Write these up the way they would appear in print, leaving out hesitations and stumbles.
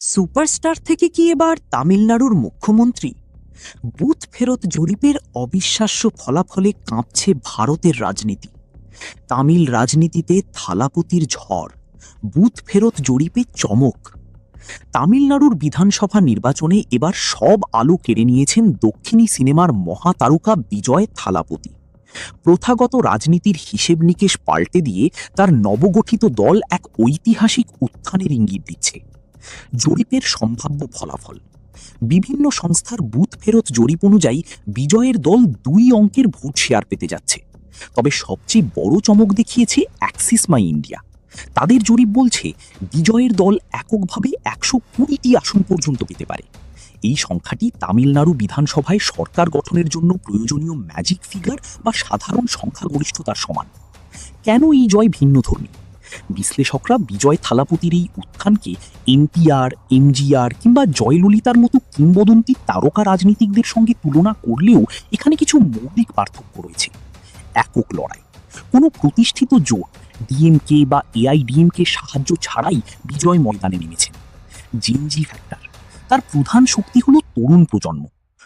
Superstar থেকে কি এবার তামিলনাড়ুর মুখ্যমন্ত্রী? বুথ ফেরত জরিপের অবিশ্বাস্য ফলাফলে কাঁপছে ভারতের রাজনীতি। তামিল রাজনীতিতে থালাপতির ঝড়, বুথ ফেরত জরিপে চমক। তামিলনাড়ুর বিধানসভা নির্বাচনে এবার সব আলো কেড়ে নিয়েছেন দক্ষিণী সিনেমার মহাতারকা বিজয় থালাপতি। প্রথাগত রাজনীতির হিসেব নিকেশ পাল্টে দিয়ে তার নবগঠিত দল এক ঐতিহাসিক উত্থানের ইঙ্গিত দিচ্ছে। জরিপের সম্ভাব্য ফলাফল: বিভিন্ন সংস্থার বুথ ফেরত জরিপ অনুযায়ী বিজয়ের দল ২ অঙ্কের ভোট শেয়ার পেতে যাচ্ছে। তবে সবচেয়ে বড় চমক দেখিয়েছে অ্যাক্সিস মাই ইন্ডিয়া। তাদের জরিপ বলছে বিজয়ের দল এককভাবে ১২০টি আসন পর্যন্ত পেতে পারে। এই সংখ্যাটি তামিলনাড়ু বিধানসভায় সরকার গঠনের জন্য প্রয়োজনীয় ম্যাজিক ফিগার বা সাধারণ সংখ্যাগরিষ্ঠতার সমান। কেন এই জয় ভিন্নধর্মী? বিশ্লেষকরা বিজয় থালাপতির এই উত্থানকে এনটিআর, এমজিআর কিংবা জয়ললিতার মতো কিংবদন্তি তারকা রাজনীতিকদের সঙ্গে তুলনা করলেও এখানে কিছু মৌলিক পার্থক্য রয়েছে। একক লড়াই, কোনো প্রতিষ্ঠিত জোট ডিএমকে বা এআইডিএমকে সাহায্য ছাড়াই বিজয় ময়দানে নেমেছেন। জেনজি ফ্যাক্টর, তার প্রধান শক্তি হলো তরুণ প্রজন্ম।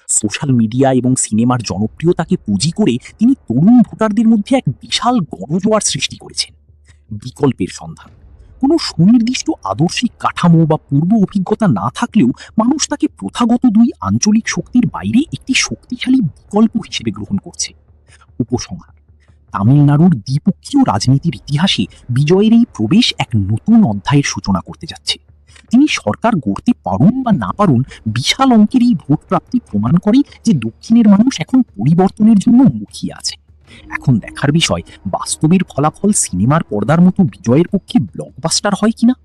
সোশ্যাল মিডিয়া এবং সিনেমার জনপ্রিয়তাকে পুঁজি করে তিনি তরুণ ভোটারদের মধ্যে এক বিশাল গণজোয়ার সৃষ্টি করেছেন। বিকল্পের সন্ধান, কোনো সুনির্দিষ্ট আদর্শিক কাঠামো বা পূর্ব অভিজ্ঞতা না থাকলেও মানুষ তাকে প্রথাগত ২ আঞ্চলিক শক্তির বাইরে একটি শক্তিশালী বিকল্প হিসেবে গ্রহণ করছে। উপসংহার: তামিলনাড়ুর দ্বিপক্ষীয় রাজনীতির ইতিহাসে বিজয়ের এই প্রবেশ এক নতুন অধ্যায়ের সূচনা করতে যাচ্ছে। তিনি সরকার গড়তে পারুন বা না পারুন, বিশাল অঙ্কের এই ভোট প্রাপ্তি প্রমাণ করে যে দক্ষিণের মানুষ এখন পরিবর্তনের জন্য মুখিয়ে আছে। এখন দেখার বিষয় বাস্তবের ফলাফল সিনেমার পর্দার মতো বিজয়ের পক্ষে ব্লকবাস্টার হয় কিনা।